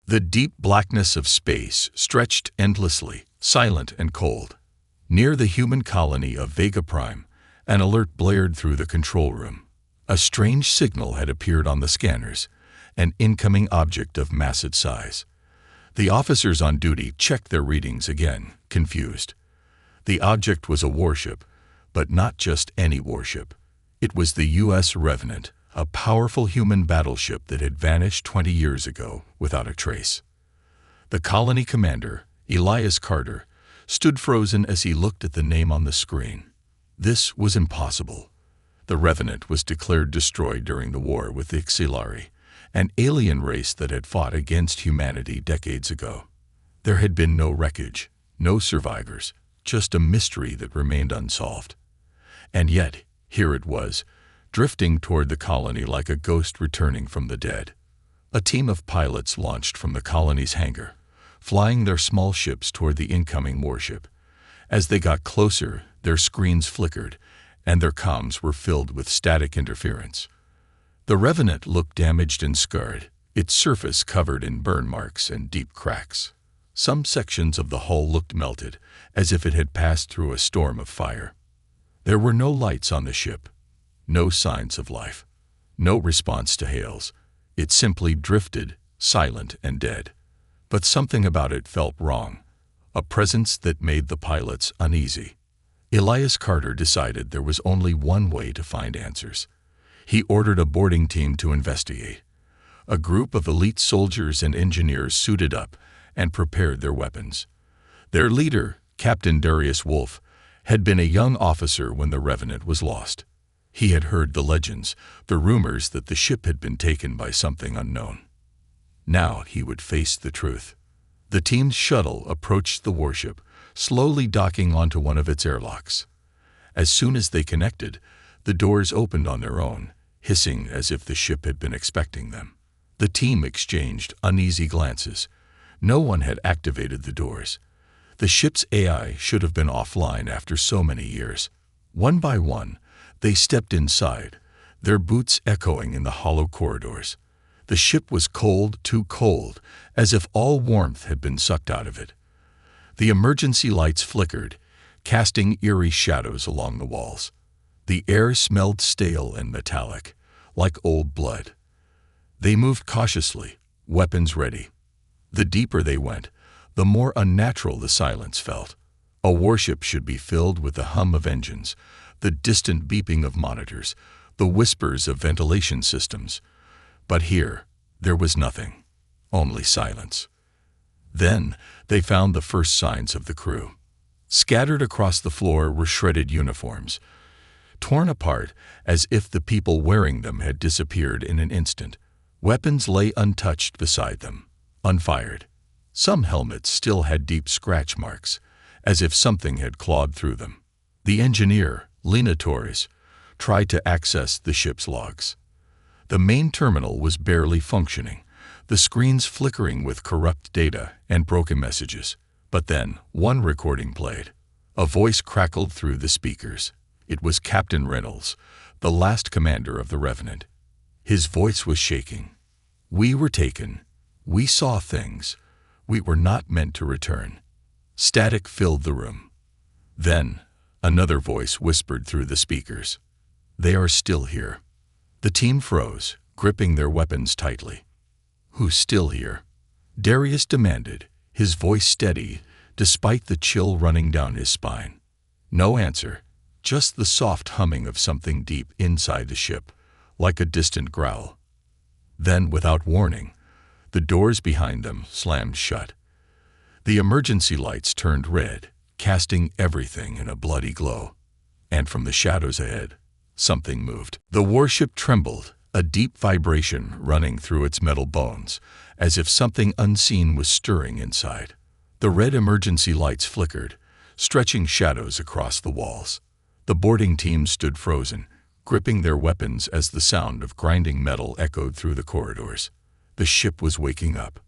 The deep blackness of space stretched endlessly, silent and cold. Near the human colony of Vega Prime, an alert blared through the control room. A strange signal had appeared on the scanners, an incoming object of massive size. The officers on duty checked their readings again, confused. The object was a warship, but not just any warship. It was the USS Revenant, a powerful human battleship that had vanished 20 years ago without a trace. The colony commander, Elias Carter, stood frozen as he looked at the name on the screen. This was impossible. The Revenant was declared destroyed during the war with the Xilari, an alien race that had fought against humanity decades ago. There had been no wreckage, no survivors, just a mystery that remained unsolved. And yet, here it was, drifting toward the colony like a ghost returning from the dead. A team of pilots launched from the colony's hangar, flying their small ships toward the incoming warship. As they got closer, their screens flickered, and their comms were filled with static interference. The Revenant looked damaged and scarred, its surface covered in burn marks and deep cracks. Some sections of the hull looked melted, as if it had passed through a storm of fire. There were no lights on the ship, no signs of life, no response to hails. It simply drifted, silent and dead. But something about it felt wrong, a presence that made the pilots uneasy. Elias Carter decided there was only one way to find answers. He ordered a boarding team to investigate. A group of elite soldiers and engineers suited up and prepared their weapons. Their leader, Captain Darius Wolfe, had been a young officer when the Revenant was lost. He had heard the legends, the rumors that the ship had been taken by something unknown. Now he would face the truth. The team's shuttle approached the warship, slowly docking onto one of its airlocks. As soon as they connected, the doors opened on their own, hissing as if the ship had been expecting them. The team exchanged uneasy glances. No one had activated the doors. The ship's AI should have been offline after so many years. One by one, they stepped inside, their boots echoing in the hollow corridors. The ship was cold, too cold, as if all warmth had been sucked out of it. The emergency lights flickered, casting eerie shadows along the walls. The air smelled stale and metallic, like old blood. They moved cautiously, weapons ready. The deeper they went, the more unnatural the silence felt. A warship should be filled with the hum of engines, the distant beeping of monitors, the whispers of ventilation systems. But here, there was nothing, only silence. Then they found the first signs of the crew. Scattered across the floor were shredded uniforms, torn apart as if the people wearing them had disappeared in an instant. Weapons lay untouched beside them, unfired. Some helmets still had deep scratch marks, as if something had clawed through them. The engineer, Lena Torres, tried to access the ship's logs. The main terminal was barely functioning, the screens flickering with corrupt data and broken messages. But then, one recording played. A voice crackled through the speakers. It was Captain Reynolds, the last commander of the Revenant. His voice was shaking. "We were taken. We saw things. We were not meant to return." Static filled the room. Then, another voice whispered through the speakers. "They are still here." The team froze, gripping their weapons tightly. "Who's still here?" Darius demanded, his voice steady, despite the chill running down his spine. No answer, just the soft humming of something deep inside the ship, like a distant growl. Then, without warning, the doors behind them slammed shut. The emergency lights turned red, casting everything in a bloody glow. And from the shadows ahead, something moved. The warship trembled, a deep vibration running through its metal bones, as if something unseen was stirring inside. The red emergency lights flickered, stretching shadows across the walls. The boarding team stood frozen, gripping their weapons as the sound of grinding metal echoed through the corridors. The ship was waking up.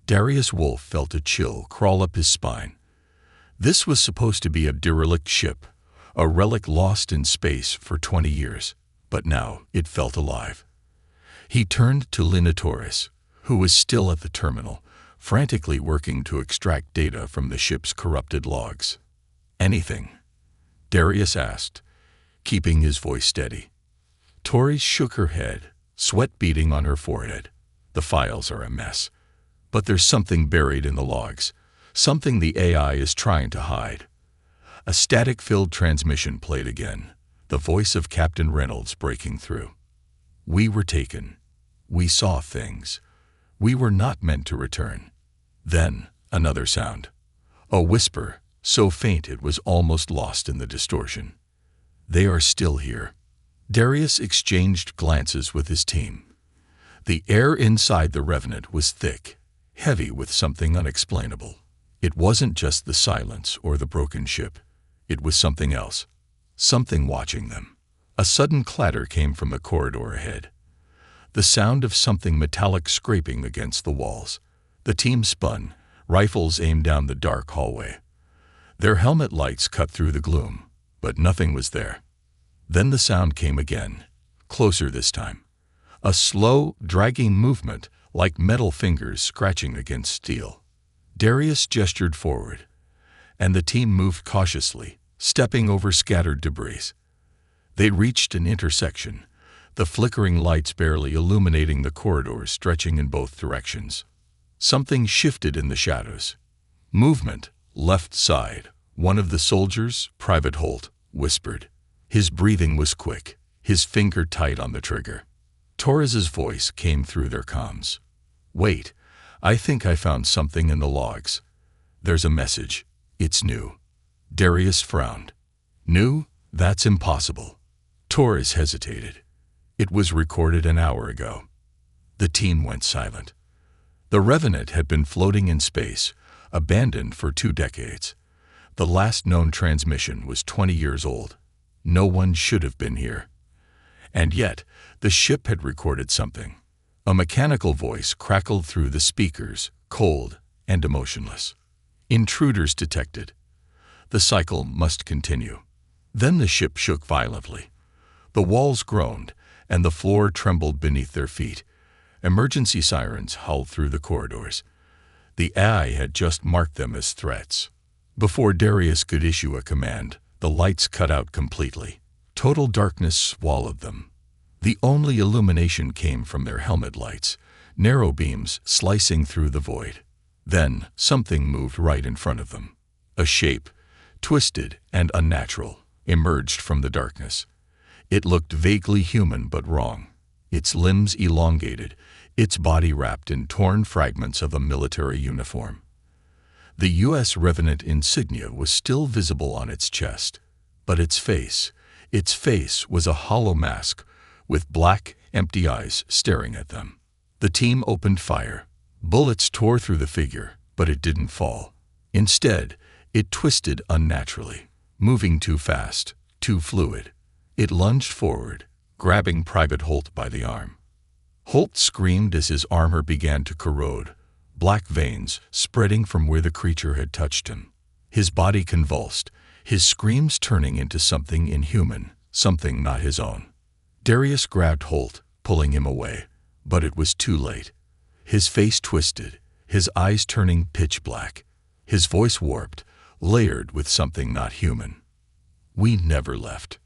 Darius Wolfe felt a chill crawl up his spine. This was supposed to be a derelict ship, a relic lost in space for 20 years, but now it felt alive. He turned to Lena Torres, who was still at the terminal, frantically working to extract data from the ship's corrupted logs. "Anything?" Darius asked, keeping his voice steady. Torres shook her head, sweat beading on her forehead. "The files are a mess. But there's something buried in the logs, something the AI is trying to hide." A static-filled transmission played again, the voice of Captain Reynolds breaking through. "We were taken. We saw things. We were not meant to return." Then, another sound. A whisper, so faint it was almost lost in the distortion. "They are still here." Darius exchanged glances with his team. The air inside the Revenant was thick, heavy with something unexplainable. It wasn't just the silence or the broken ship. It was something else. Something watching them. A sudden clatter came from the corridor ahead. The sound of something metallic scraping against the walls. The team spun, rifles aimed down the dark hallway. Their helmet lights cut through the gloom, but nothing was there. Then the sound came again, closer this time. A slow, dragging movement, like metal fingers scratching against steel. Darius gestured forward, and the team moved cautiously, stepping over scattered debris. They reached an intersection, the flickering lights barely illuminating the corridors stretching in both directions. Something shifted in the shadows. Movement, left side. One of the soldiers, Private Holt, whispered. His breathing was quick, his finger tight on the trigger. Torres's voice came through their comms. "Wait, I think I found something in the logs. There's a message. It's new." Darius frowned. "New? That's impossible." Torres hesitated. "It was recorded an hour ago." The team went silent. The Revenant had been floating in space, abandoned for 2 decades. The last known transmission was 20 years old. No one should have been here. And yet, the ship had recorded something. A mechanical voice crackled through the speakers, cold and emotionless. "Intruders detected. The cycle must continue." Then the ship shook violently. The walls groaned, and the floor trembled beneath their feet. Emergency sirens howled through the corridors. The AI had just marked them as threats. Before Darius could issue a command, the lights cut out completely. Total darkness swallowed them. The only illumination came from their helmet lights, narrow beams slicing through the void. Then something moved right in front of them. A shape, twisted and unnatural, emerged from the darkness. It looked vaguely human but wrong. Its limbs elongated, its body wrapped in torn fragments of a military uniform. The U.S. Revenant insignia was still visible on its chest, but its face was a hollow mask with black, empty eyes staring at them. The team opened fire. Bullets tore through the figure, but it didn't fall. Instead, it twisted unnaturally, moving too fast, too fluid. It lunged forward, grabbing Private Holt by the arm. Holt screamed as his armor began to corrode, black veins spreading from where the creature had touched him. His body convulsed, his screams turning into something inhuman, something not his own. Darius grabbed Holt, pulling him away, but it was too late. His face twisted, his eyes turning pitch black, his voice warped, layered with something not human. "We never left."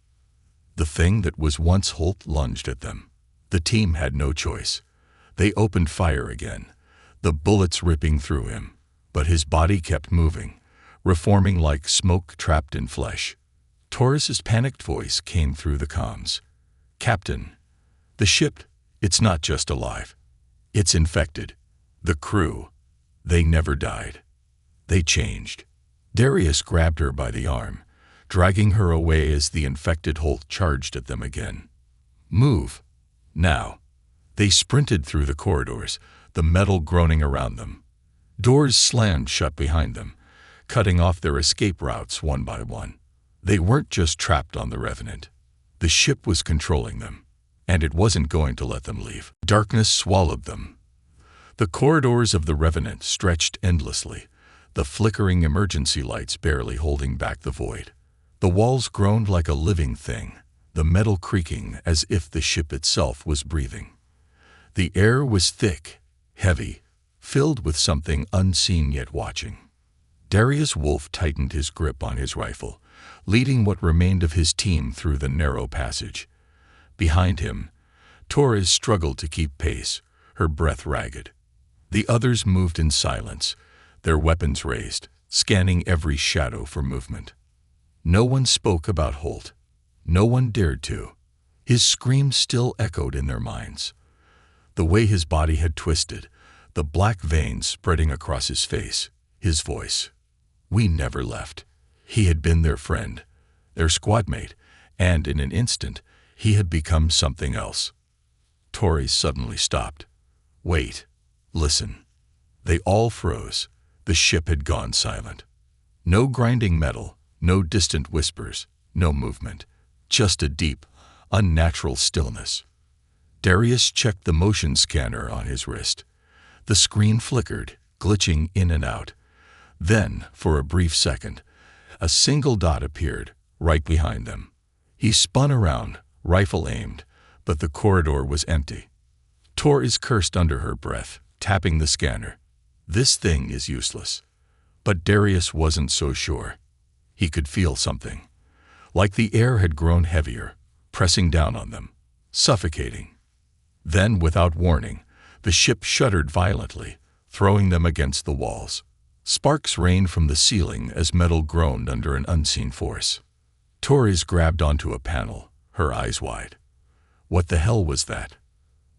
The thing that was once Holt lunged at them. The team had no choice. They opened fire again, the bullets ripping through him, but his body kept moving, reforming like smoke trapped in flesh. Torres's panicked voice came through the comms. "Captain, the ship, it's not just alive. It's infected. The crew, they never died. They changed." Darius grabbed her by the arm, dragging her away as the infected Holt charged at them again. "Move. Now." They sprinted through the corridors, the metal groaning around them. Doors slammed shut behind them, cutting off their escape routes one by one. They weren't just trapped on the Revenant. The ship was controlling them, and it wasn't going to let them leave. Darkness swallowed them. The corridors of the Revenant stretched endlessly, the flickering emergency lights barely holding back the void. The walls groaned like a living thing, the metal creaking as if the ship itself was breathing. The air was thick, heavy, filled with something unseen yet watching. Darius Wolf tightened his grip on his rifle, leading what remained of his team through the narrow passage. Behind him, Torres struggled to keep pace, her breath ragged. The others moved in silence, their weapons raised, scanning every shadow for movement. No one spoke about Holt. No one dared to. His screams still echoed in their minds. The way his body had twisted, the black veins spreading across his face, his voice. We never left. He had been their friend, their squadmate, and in an instant, he had become something else. Torres suddenly stopped. Wait. Listen. They all froze. The ship had gone silent. No grinding metal, no distant whispers, no movement. Just a deep, unnatural stillness. Darius checked the motion scanner on his wrist. The screen flickered, glitching in and out. Then, for a brief second, a single dot appeared, right behind them. He spun around, rifle aimed, but the corridor was empty. Torres cursed under her breath, tapping the scanner. This thing is useless. But Darius wasn't so sure. He could feel something. Like the air had grown heavier, pressing down on them, suffocating. Then, without warning, the ship shuddered violently, throwing them against the walls. Sparks rained from the ceiling as metal groaned under an unseen force. Torres grabbed onto a panel, her eyes wide. What the hell was that?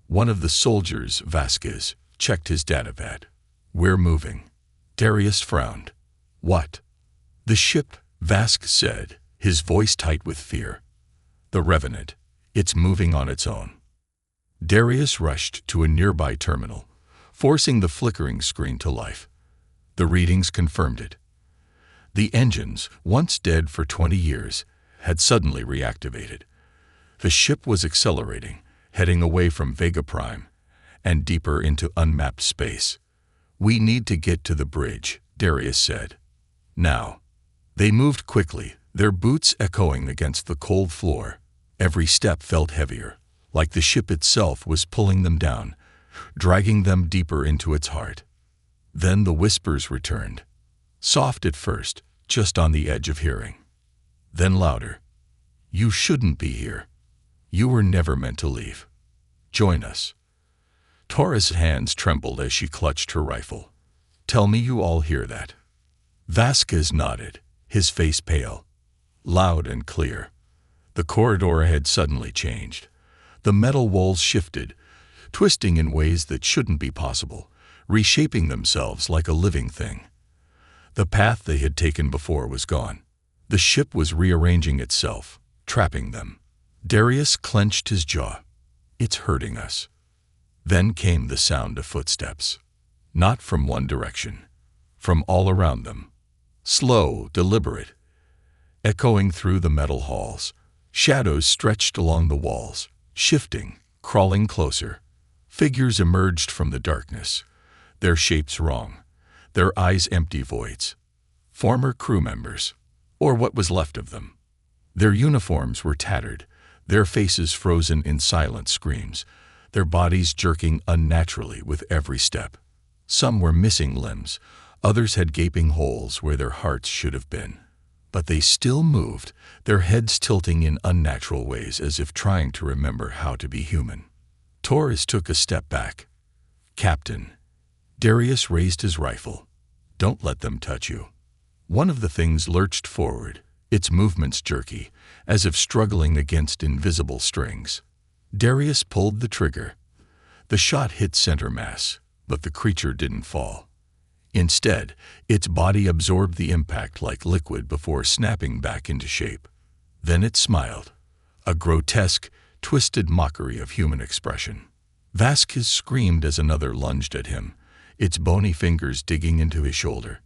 One of the soldiers, Vasquez, checked his datapad. We're moving. Darius frowned. What? The ship, Vasquez said, his voice tight with fear. The Revenant. It's moving on its own. Darius rushed to a nearby terminal, forcing the flickering screen to life. The readings confirmed it. The engines, once dead for 20 years, had suddenly reactivated. The ship was accelerating, heading away from Vega Prime and deeper into unmapped space. We need to get to the bridge, Darius said. Now. They moved quickly, their boots echoing against the cold floor. Every step felt heavier, like the ship itself was pulling them down, dragging them deeper into its heart. Then the whispers returned. Soft at first, just on the edge of hearing. Then louder. You shouldn't be here. You were never meant to leave. Join us. Torres' hands trembled as she clutched her rifle. Tell me you all hear that. Vasquez nodded, his face pale. Loud and clear. The corridor had suddenly changed. The metal walls shifted, twisting in ways that shouldn't be possible, reshaping themselves like a living thing. The path they had taken before was gone. The ship was rearranging itself, trapping them. Darius clenched his jaw. It's hurting us. Then came the sound of footsteps. Not from one direction, from all around them. Slow, deliberate, echoing through the metal halls. Shadows stretched along the walls, shifting, crawling closer. Figures emerged from the darkness, their shapes wrong, their eyes empty voids. Former crew members, or what was left of them. Their uniforms were tattered, their faces frozen in silent screams, their bodies jerking unnaturally with every step. Some were missing limbs, others had gaping holes where their hearts should have been. But they still moved, their heads tilting in unnatural ways as if trying to remember how to be human. Torres took a step back. Captain. Darius raised his rifle. Don't let them touch you. One of the things lurched forward, its movements jerky, as if struggling against invisible strings. Darius pulled the trigger. The shot hit center mass, but the creature didn't fall. Instead, its body absorbed the impact like liquid before snapping back into shape. Then it smiled, a grotesque, twisted mockery of human expression. Vasquez screamed as another lunged at him, its bony fingers digging into his shoulder.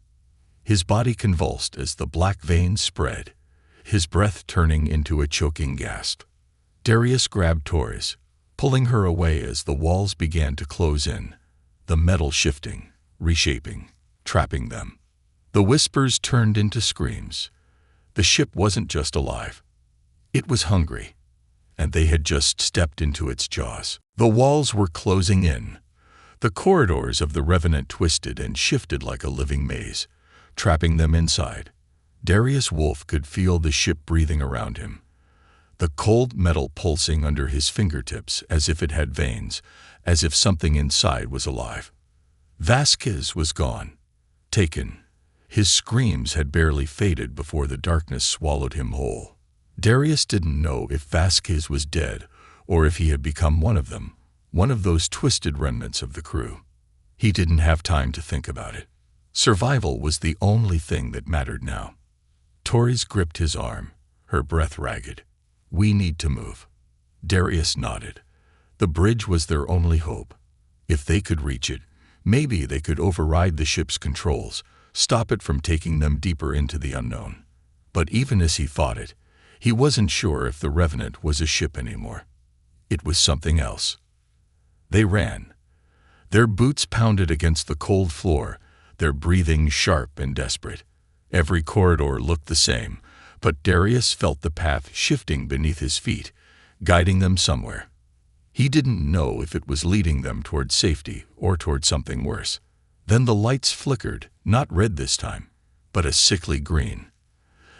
His body convulsed as the black veins spread, his breath turning into a choking gasp. Darius grabbed Torres, pulling her away as the walls began to close in, the metal shifting, reshaping, trapping them. The whispers turned into screams. The ship wasn't just alive. It was hungry, and they had just stepped into its jaws. The walls were closing in. The corridors of the Revenant twisted and shifted like a living maze, trapping them inside. Darius Wolf could feel the ship breathing around him, the cold metal pulsing under his fingertips as if it had veins, as if something inside was alive. Vasquez was gone, taken. His screams had barely faded before the darkness swallowed him whole. Darius didn't know if Vasquez was dead or if he had become one of them, one of those twisted remnants of the crew. He didn't have time to think about it. Survival was the only thing that mattered now. Torres gripped his arm, her breath ragged. "We need to move." Darius nodded. The bridge was their only hope. If they could reach it, maybe they could override the ship's controls, stop it from taking them deeper into the unknown. But even as he thought it, he wasn't sure if the Revenant was a ship anymore. It was something else. They ran. Their boots pounded against the cold floor, their breathing sharp and desperate. Every corridor looked the same, but Darius felt the path shifting beneath his feet, guiding them somewhere. He didn't know if it was leading them toward safety or toward something worse. Then the lights flickered, not red this time, but a sickly green.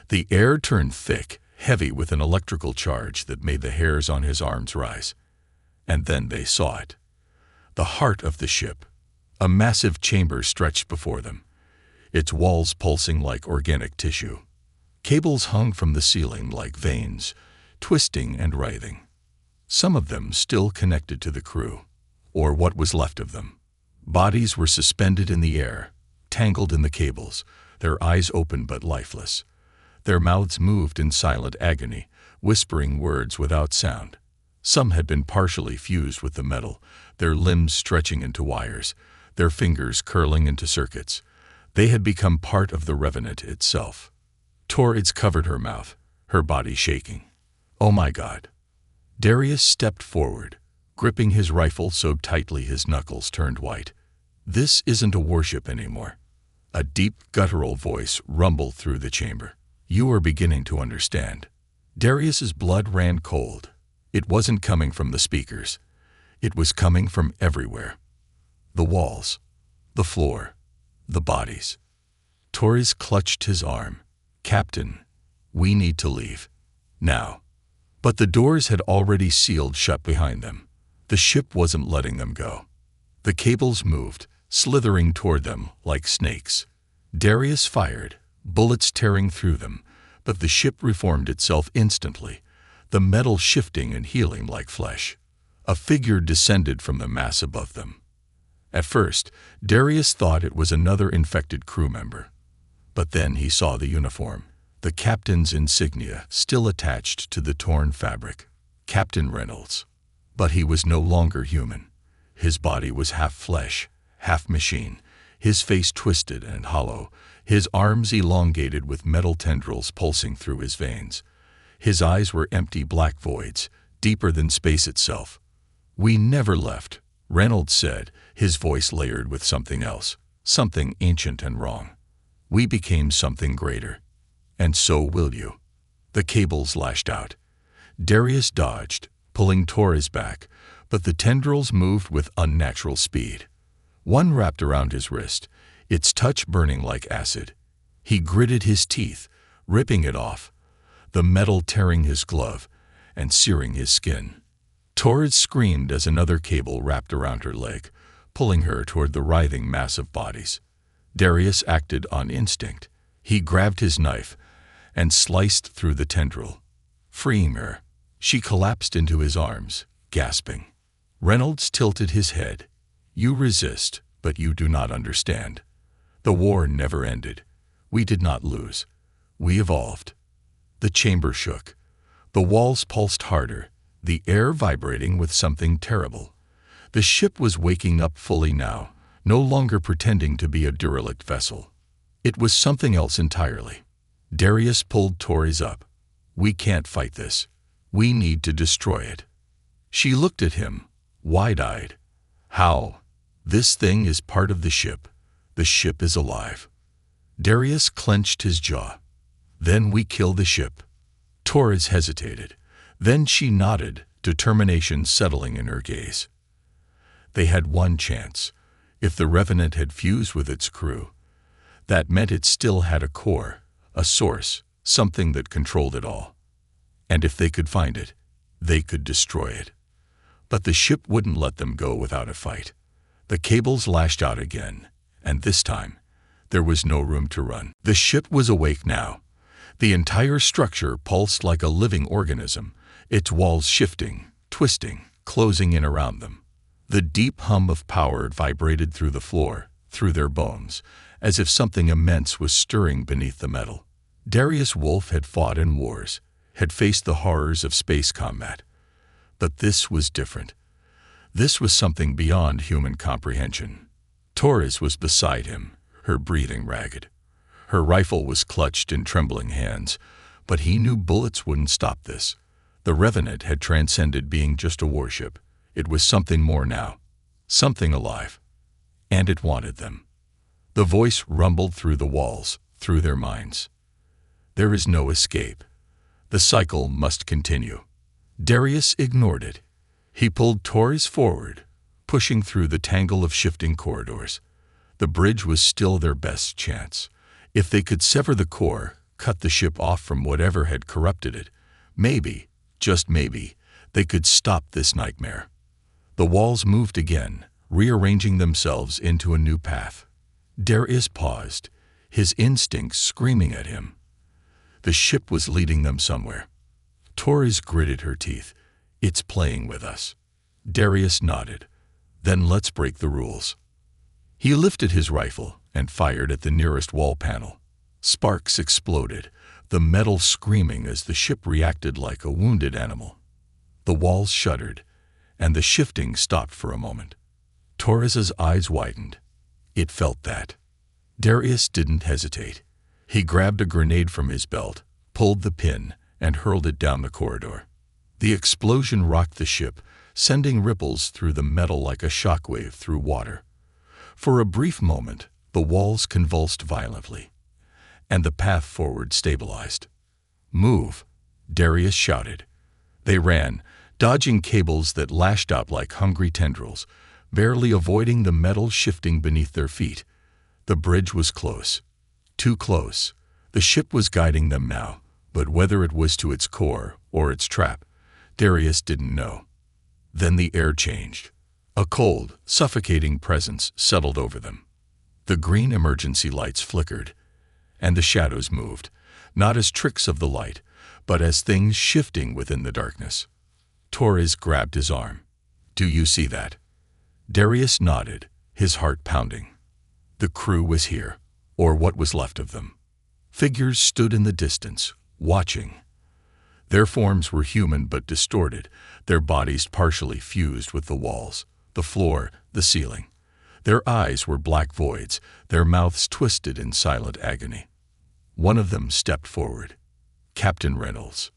The air turned thick, heavy with an electrical charge that made the hairs on his arms rise. And then they saw it. The heart of the ship. A massive chamber stretched before them, its walls pulsing like organic tissue. Cables hung from the ceiling like veins, twisting and writhing. Some of them still connected to the crew, or what was left of them. Bodies were suspended in the air, tangled in the cables, their eyes open but lifeless. Their mouths moved in silent agony, whispering words without sound. Some had been partially fused with the metal, their limbs stretching into wires, their fingers curling into circuits. They had become part of the Revenant itself. Torres covered her mouth, her body shaking. "Oh my God." Darius stepped forward, gripping his rifle so tightly his knuckles turned white. "This isn't a warship anymore." A deep, guttural voice rumbled through the chamber. "You are beginning to understand." Darius's blood ran cold. It wasn't coming from the speakers. It was coming from everywhere. The walls, the floor, the bodies. Torres clutched his arm. "Captain, we need to leave. Now." But the doors had already sealed shut behind them. The ship wasn't letting them go. The cables moved, slithering toward them like snakes. Darius fired, bullets tearing through them, but the ship reformed itself instantly, the metal shifting and healing like flesh. A figure descended from the mass above them. At first, Darius thought it was another infected crew member. But then he saw the uniform, the captain's insignia still attached to the torn fabric. Captain Reynolds. But he was no longer human. His body was half flesh, half machine, his face twisted and hollow, his arms elongated with metal tendrils pulsing through his veins. His eyes were empty black voids, deeper than space itself. "We never left," Reynolds said, his voice layered with something else, something ancient and wrong. "We became something greater. And so will you." The cables lashed out. Darius dodged, pulling Torres back, but the tendrils moved with unnatural speed. One wrapped around his wrist, its touch burning like acid. He gritted his teeth, ripping it off, the metal tearing his glove and searing his skin. Torres screamed as another cable wrapped around her leg, pulling her toward the writhing mass of bodies. Darius acted on instinct. He grabbed his knife and sliced through the tendril, freeing her. She collapsed into his arms, gasping. Reynolds tilted his head. "You resist, but you do not understand. The war never ended. We did not lose. We evolved." The chamber shook. The walls pulsed harder, the air vibrating with something terrible. The ship was waking up fully now, no longer pretending to be a derelict vessel. It was something else entirely. Darius pulled Torres up. "We can't fight this. We need to destroy it." She looked at him, wide-eyed. "How? This thing is part of the ship. The ship is alive." Darius clenched his jaw. "Then we kill the ship." Torres hesitated. Then she nodded, determination settling in her gaze. They had one chance. If the Revenant had fused with its crew, that meant it still had a core, a source, something that controlled it all. And if they could find it, they could destroy it. But the ship wouldn't let them go without a fight. The cables lashed out again, and this time, there was no room to run. The ship was awake now. The entire structure pulsed like a living organism, its walls shifting, twisting, closing in around them. The deep hum of power vibrated through the floor, through their bones, as if something immense was stirring beneath the metal. Darius Wolf had fought in wars, had faced the horrors of space combat. But this was different. This was something beyond human comprehension. Torres was beside him, her breathing ragged. Her rifle was clutched in trembling hands, but he knew bullets wouldn't stop this. The Revenant had transcended being just a warship. It was something more now, something alive. And it wanted them. The voice rumbled through the walls, through their minds. There is no escape. The cycle must continue. Darius ignored it. He pulled Torres forward, pushing through the tangle of shifting corridors. The bridge was still their best chance. If they could sever the core, cut the ship off from whatever had corrupted it, maybe, just maybe, they could stop this nightmare. The walls moved again, rearranging themselves into a new path. Darius paused, his instincts screaming at him. The ship was leading them somewhere. Torres gritted her teeth. It's playing with us. Darius nodded. Then let's break the rules. He lifted his rifle and fired at the nearest wall panel. Sparks exploded, the metal screaming as the ship reacted like a wounded animal. The walls shuddered, and the shifting stopped for a moment. Torres's eyes widened. It felt that. Darius didn't hesitate. He grabbed a grenade from his belt, pulled the pin, and hurled it down the corridor. The explosion rocked the ship, sending ripples through the metal like a shockwave through water. For a brief moment, the walls convulsed violently, and the path forward stabilized. "Move," Darius shouted. They ran, dodging cables that lashed out like hungry tendrils, barely avoiding the metal shifting beneath their feet. The bridge was close. Too close. The ship was guiding them now, but whether it was to its core or its trap, Darius didn't know. Then the air changed. A cold, suffocating presence settled over them. The green emergency lights flickered, and the shadows moved, not as tricks of the light, but as things shifting within the darkness. Torres grabbed his arm. "Do you see that?" Darius nodded, his heart pounding. The crew was here, or what was left of them. Figures stood in the distance, watching. Their forms were human but distorted, their bodies partially fused with the walls, the floor, the ceiling. Their eyes were black voids, their mouths twisted in silent agony. One of them stepped forward. Captain Reynolds,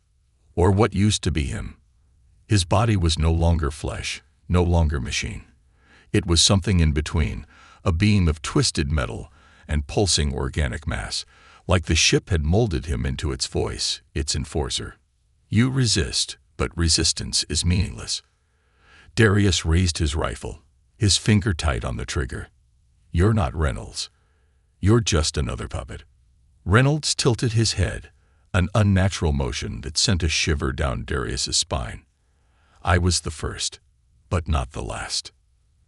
or what used to be him. His body was no longer flesh, no longer machine. It was something in between, a beam of twisted metal and pulsing organic mass, like the ship had molded him into its voice, its enforcer. "You resist, but resistance is meaningless." Darius raised his rifle, his finger tight on the trigger. "You're not Reynolds. You're just another puppet." Reynolds tilted his head, an unnatural motion that sent a shiver down Darius's spine. "I was the first, but not the last."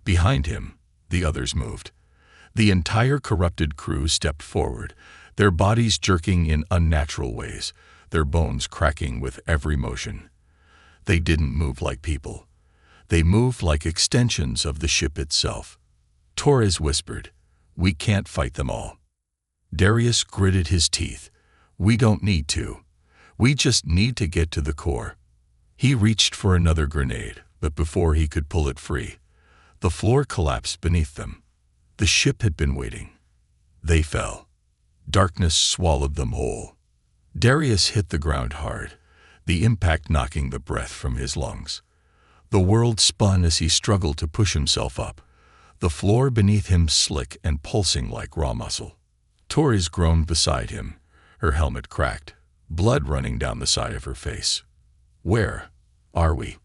Behind him, the others moved. The entire corrupted crew stepped forward, their bodies jerking in unnatural ways, their bones cracking with every motion. They didn't move like people. They moved like extensions of the ship itself. Torres whispered, "We can't fight them all." Darius gritted his teeth. "We don't need to. We just need to get to the core." He reached for another grenade, but before he could pull it free, the floor collapsed beneath them. The ship had been waiting. They fell. Darkness swallowed them whole. Darius hit the ground hard, the impact knocking the breath from his lungs. The world spun as he struggled to push himself up, the floor beneath him slick and pulsing like raw muscle. Torres groaned beside him, her helmet cracked, blood running down the side of her face. "Where are we?"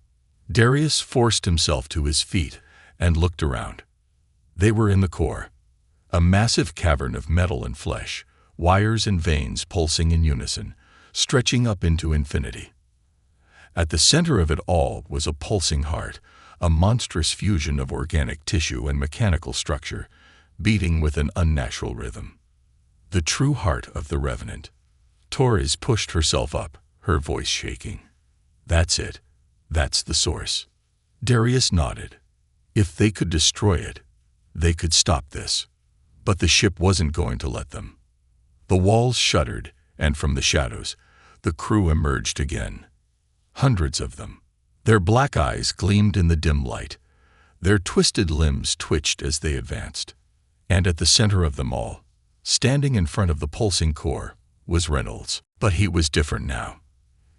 Darius forced himself to his feet, and looked around. They were in the core, a massive cavern of metal and flesh, wires and veins pulsing in unison, stretching up into infinity. At the center of it all was a pulsing heart, a monstrous fusion of organic tissue and mechanical structure, beating with an unnatural rhythm. The true heart of the Revenant. Torres pushed herself up, her voice shaking. That's it. That's the source. Darius nodded. If they could destroy it, they could stop this. But the ship wasn't going to let them. The walls shuddered, and from the shadows, the crew emerged again. Hundreds of them. Their black eyes gleamed in the dim light. Their twisted limbs twitched as they advanced. And at the center of them all, standing in front of the pulsing core, was Reynolds. But he was different now.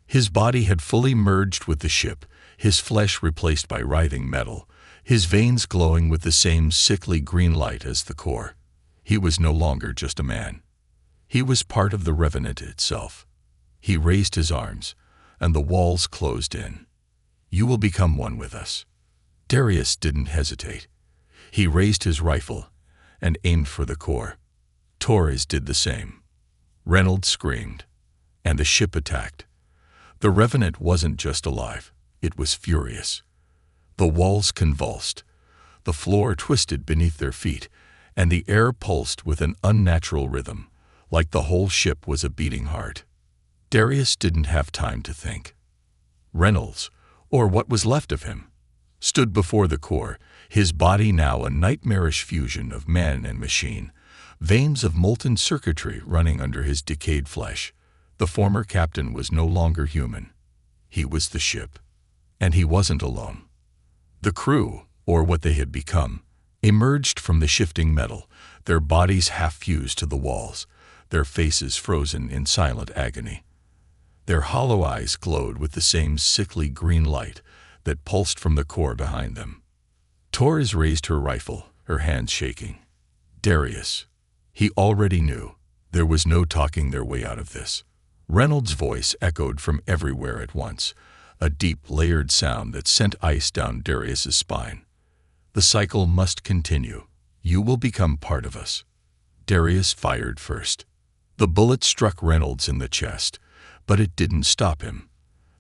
His body had fully merged with the ship, his flesh replaced by writhing metal, his veins glowing with the same sickly green light as the core. He was no longer just a man. He was part of the Revenant itself. He raised his arms, and the walls closed in. You will become one with us. Darius didn't hesitate. He raised his rifle and aimed for the core. Torres did the same. Reynolds screamed, and the ship attacked. The Revenant wasn't just alive, it was furious. The walls convulsed, the floor twisted beneath their feet, and the air pulsed with an unnatural rhythm, like the whole ship was a beating heart. Darius didn't have time to think. Reynolds, or what was left of him, stood before the core, his body now a nightmarish fusion of man and machine, veins of molten circuitry running under his decayed flesh. The former captain was no longer human. He was the ship. And he wasn't alone. The crew, or what they had become, emerged from the shifting metal, their bodies half fused to the walls, their faces frozen in silent agony. Their hollow eyes glowed with the same sickly green light that pulsed from the core behind them. Torres raised her rifle, her hands shaking. Darius. He already knew. There was no talking their way out of this. Reynolds' voice echoed from everywhere at once, a deep, layered sound that sent ice down Darius's spine. The cycle must continue. You will become part of us. Darius fired first. The bullet struck Reynolds in the chest, but it didn't stop him.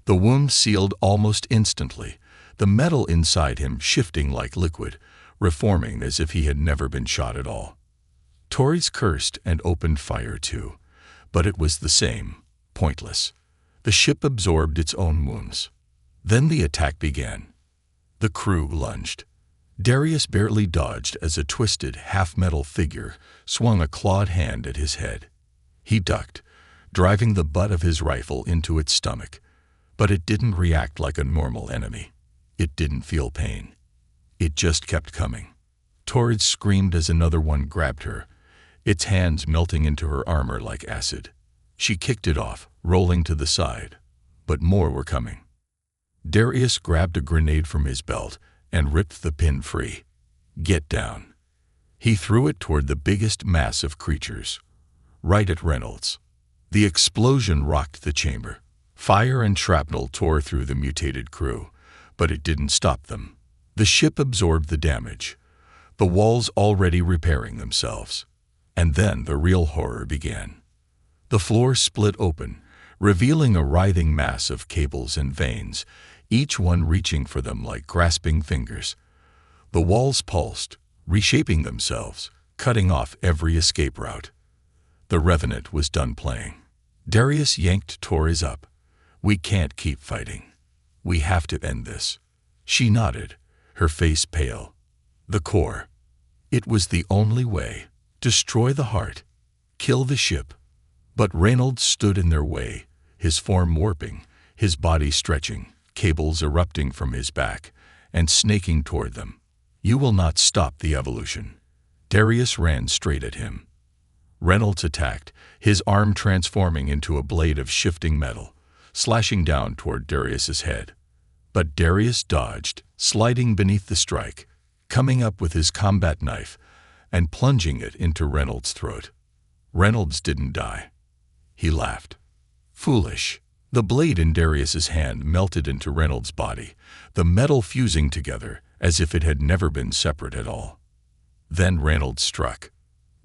The wound sealed almost instantly, the metal inside him shifting like liquid, reforming as if he had never been shot at all. Torres cursed and opened fire too, but it was the same, pointless. The ship absorbed its own wounds. Then the attack began. The crew lunged. Darius barely dodged as a twisted, half-metal figure swung a clawed hand at his head. He ducked, driving the butt of his rifle into its stomach. But it didn't react like a normal enemy. It didn't feel pain. It just kept coming. Torres screamed as another one grabbed her, its hands melting into her armor like acid. She kicked it off, rolling to the side. But more were coming. Darius grabbed a grenade from his belt and ripped the pin free. Get down. He threw it toward the biggest mass of creatures, right at Reynolds. The explosion rocked the chamber. Fire and shrapnel tore through the mutated crew, but it didn't stop them. The ship absorbed the damage, the walls already repairing themselves. And then the real horror began. The floor split open, revealing a writhing mass of cables and veins, each one reaching for them like grasping fingers. The walls pulsed, reshaping themselves, cutting off every escape route. The Revenant was done playing. Darius yanked Torres up. We can't keep fighting. We have to end this. She nodded, her face pale. The core. It was the only way. Destroy the heart. Kill the ship. But Reynolds stood in their way, his form warping, his body stretching, cables erupting from his back, and snaking toward them. You will not stop the evolution. Darius ran straight at him. Reynolds attacked, his arm transforming into a blade of shifting metal, slashing down toward Darius's head. But Darius dodged, sliding beneath the strike, coming up with his combat knife, and plunging it into Reynolds' throat. Reynolds didn't die. He laughed. Foolish. The blade in Darius's hand melted into Reynolds' body, the metal fusing together as if it had never been separate at all. Then Reynolds struck.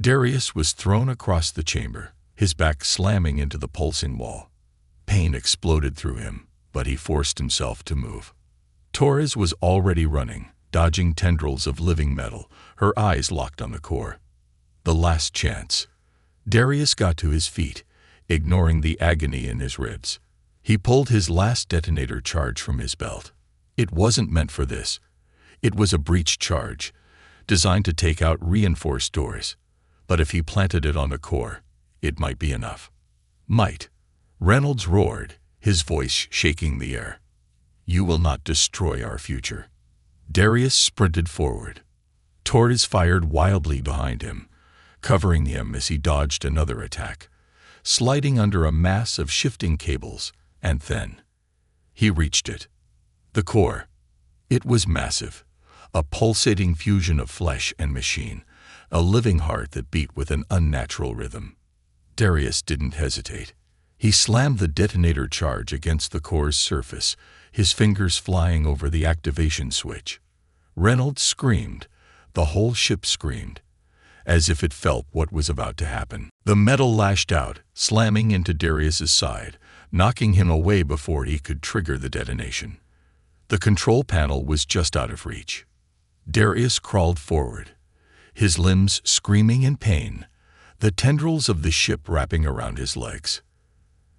Darius was thrown across the chamber, his back slamming into the pulsing wall. Pain exploded through him, but he forced himself to move. Torres was already running, dodging tendrils of living metal, her eyes locked on the core. The last chance. Darius got to his feet, ignoring the agony in his ribs. He pulled his last detonator charge from his belt. It wasn't meant for this. It was a breach charge, designed to take out reinforced doors. But if he planted it on the core, it might be enough. Might. Reynolds roared, his voice shaking the air. You will not destroy our future. Darius sprinted forward. Torres fired wildly behind him, covering him as he dodged another attack, sliding under a mass of shifting cables, and then he reached it. The core. It was massive, a pulsating fusion of flesh and machine, a living heart that beat with an unnatural rhythm. Darius didn't hesitate. He slammed the detonator charge against the core's surface, his fingers flying over the activation switch. Reynolds screamed. The whole ship screamed, as if it felt what was about to happen. The metal lashed out, slamming into Darius's side, knocking him away before he could trigger the detonation. The control panel was just out of reach. Darius crawled forward, his limbs screaming in pain, the tendrils of the ship wrapping around his legs.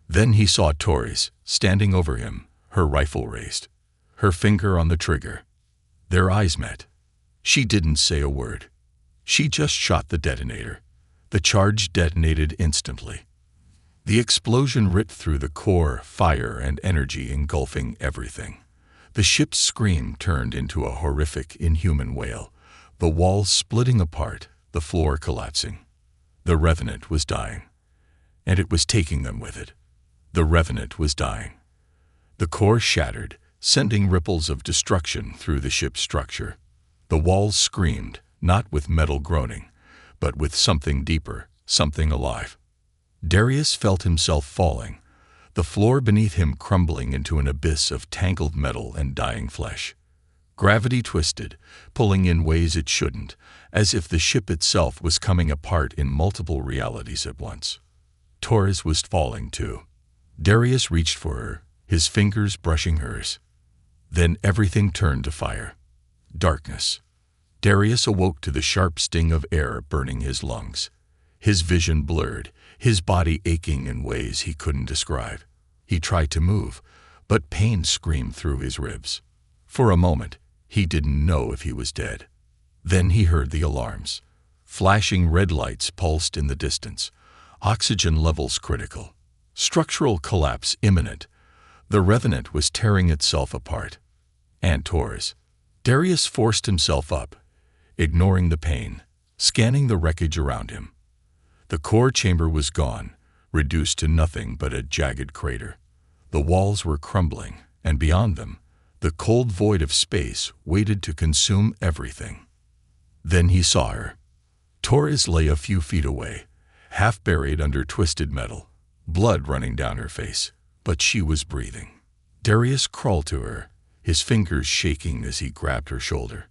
Then he saw Torres, standing over him, her rifle raised, her finger on the trigger. Their eyes met. She didn't say a word. She just shot the detonator. The charge detonated instantly. The explosion ripped through the core, fire and energy engulfing everything. The ship's scream turned into a horrific, inhuman wail, the walls splitting apart, the floor collapsing. The Revenant was dying, and it was taking them with it. The Revenant was dying. The core shattered, sending ripples of destruction through the ship's structure. The walls screamed, not with metal groaning, but with something deeper, something alive. Darius felt himself falling, the floor beneath him crumbling into an abyss of tangled metal and dying flesh. Gravity twisted, pulling in ways it shouldn't, as if the ship itself was coming apart in multiple realities at once. Torres was falling too. Darius reached for her, his fingers brushing hers. Then everything turned to fire. Darkness. Darius awoke to the sharp sting of air burning his lungs. His vision blurred, his body aching in ways he couldn't describe. He tried to move, but pain screamed through his ribs. For a moment, he didn't know if he was dead. Then he heard the alarms. Flashing red lights pulsed in the distance. Oxygen levels critical. Structural collapse imminent. The Revenant was tearing itself apart. And Torres. Darius forced himself up, ignoring the pain, scanning the wreckage around him. The core chamber was gone, reduced to nothing but a jagged crater. The walls were crumbling, and beyond them, the cold void of space waited to consume everything. Then he saw her. Torres lay a few feet away, half buried under twisted metal, blood running down her face, but she was breathing. Darius crawled to her, his fingers shaking as he grabbed her shoulder.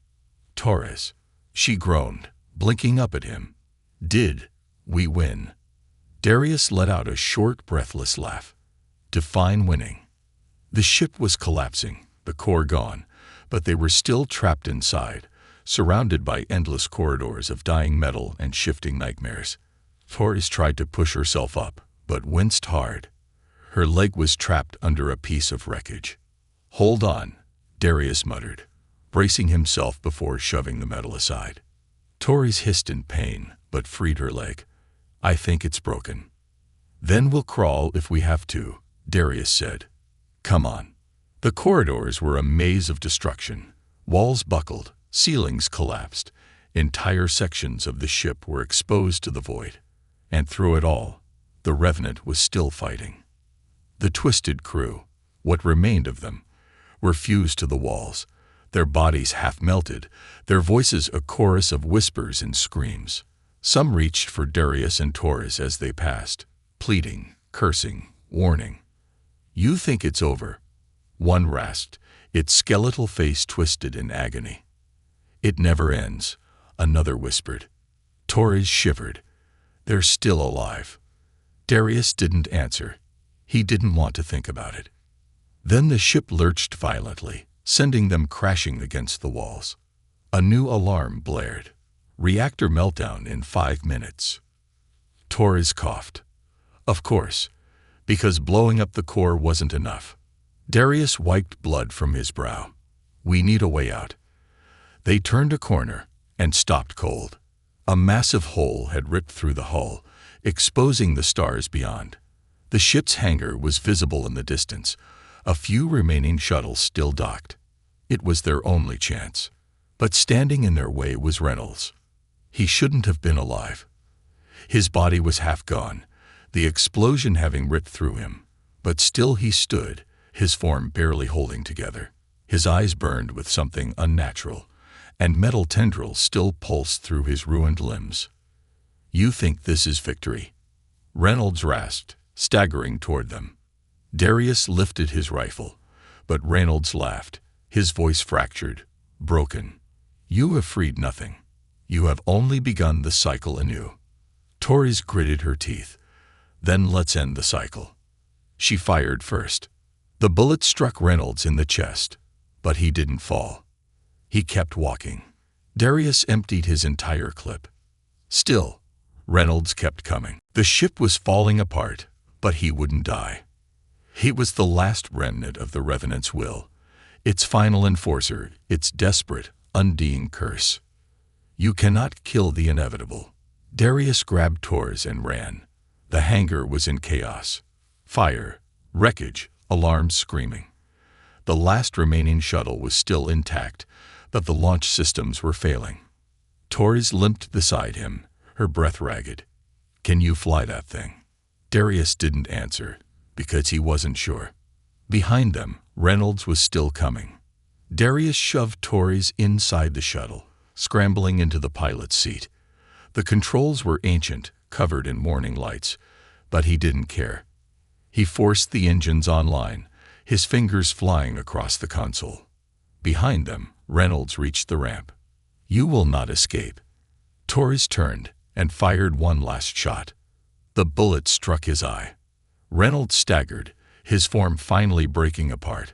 Torres, she groaned, blinking up at him. Did we win? Darius let out a short, breathless laugh. Define winning. The ship was collapsing, the core gone, but they were still trapped inside, surrounded by endless corridors of dying metal and shifting nightmares. Torres tried to push herself up, but winced hard. Her leg was trapped under a piece of wreckage. Hold on, Darius muttered, bracing himself before shoving the metal aside. Torres hissed in pain, but freed her leg. I think it's broken. Then we'll crawl if we have to, Darius said. Come on. The corridors were a maze of destruction. Walls buckled, ceilings collapsed. Entire sections of the ship were exposed to the void. And through it all, the Revenant was still fighting. The twisted crew, what remained of them, were fused to the walls, their bodies half melted, their voices a chorus of whispers and screams. Some reached for Darius and Torres as they passed, pleading, cursing, warning. You think it's over? One rasped, its skeletal face twisted in agony. It never ends, another whispered. Torres shivered. They're still alive. Darius didn't answer. He didn't want to think about it. Then the ship lurched violently, sending them crashing against the walls. A new alarm blared. Reactor meltdown in 5 minutes. Torres coughed. Of course, because blowing up the core wasn't enough. Darius wiped blood from his brow. We need a way out. They turned a corner and stopped cold. A massive hole had ripped through the hull, exposing the stars beyond. The ship's hangar was visible in the distance, a few remaining shuttles still docked. It was their only chance. But standing in their way was Reynolds. He shouldn't have been alive. His body was half gone, the explosion having ripped through him. But still he stood, his form barely holding together. His eyes burned with something unnatural, and metal tendrils still pulsed through his ruined limbs. You think this is victory? Reynolds rasped, staggering toward them. Darius lifted his rifle, but Reynolds laughed, his voice fractured, broken. You have freed nothing. You have only begun the cycle anew. Torres gritted her teeth. Then let's end the cycle. She fired first. The bullet struck Reynolds in the chest, but he didn't fall. He kept walking. Darius emptied his entire clip. Still, Reynolds kept coming. The ship was falling apart, but he wouldn't die. He was the last remnant of the Revenant's will, its final enforcer, its desperate, undying curse. You cannot kill the inevitable. Darius grabbed Torres and ran. The hangar was in chaos. Fire, wreckage, alarms screaming. The last remaining shuttle was still intact, but the launch systems were failing. Torres limped beside him, her breath ragged. Can you fly that thing? Darius didn't answer, because he wasn't sure. Behind them, Reynolds was still coming. Darius shoved Torres inside the shuttle, scrambling into the pilot's seat. The controls were ancient, covered in warning lights, but he didn't care. He forced the engines online, his fingers flying across the console. Behind them, Reynolds reached the ramp. You will not escape. Torres turned and fired one last shot. The bullet struck his eye. Reynolds staggered, his form finally breaking apart.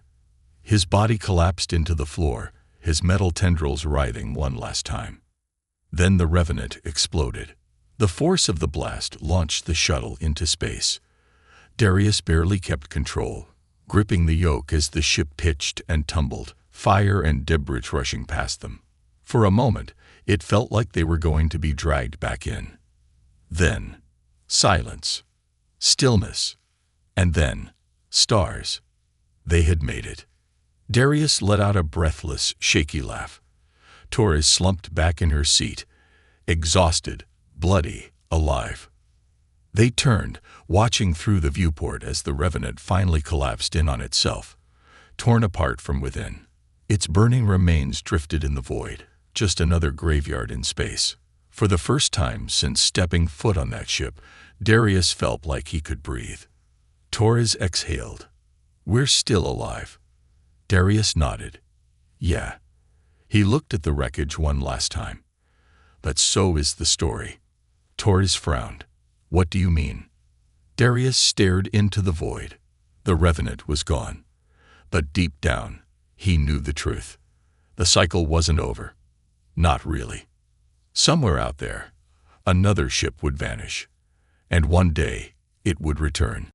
His body collapsed into the floor, his metal tendrils writhing one last time. Then the Revenant exploded. The force of the blast launched the shuttle into space. Darius barely kept control, gripping the yoke as the ship pitched and tumbled, fire and debris rushing past them. For a moment, it felt like they were going to be dragged back in. Then, silence, stillness, and then, stars. They had made it. Darius let out a breathless, shaky laugh. Torres slumped back in her seat, exhausted, bloody, alive. They turned, watching through the viewport as the Revenant finally collapsed in on itself, torn apart from within. Its burning remains drifted in the void, just another graveyard in space. For the first time since stepping foot on that ship, Darius felt like he could breathe. Torres exhaled. We're still alive. Darius nodded. Yeah. He looked at the wreckage one last time. But so is the story. Torres frowned. What do you mean? Darius stared into the void. The Revenant was gone. But deep down, he knew the truth. The cycle wasn't over. Not really. Somewhere out there, another ship would vanish. And one day, it would return.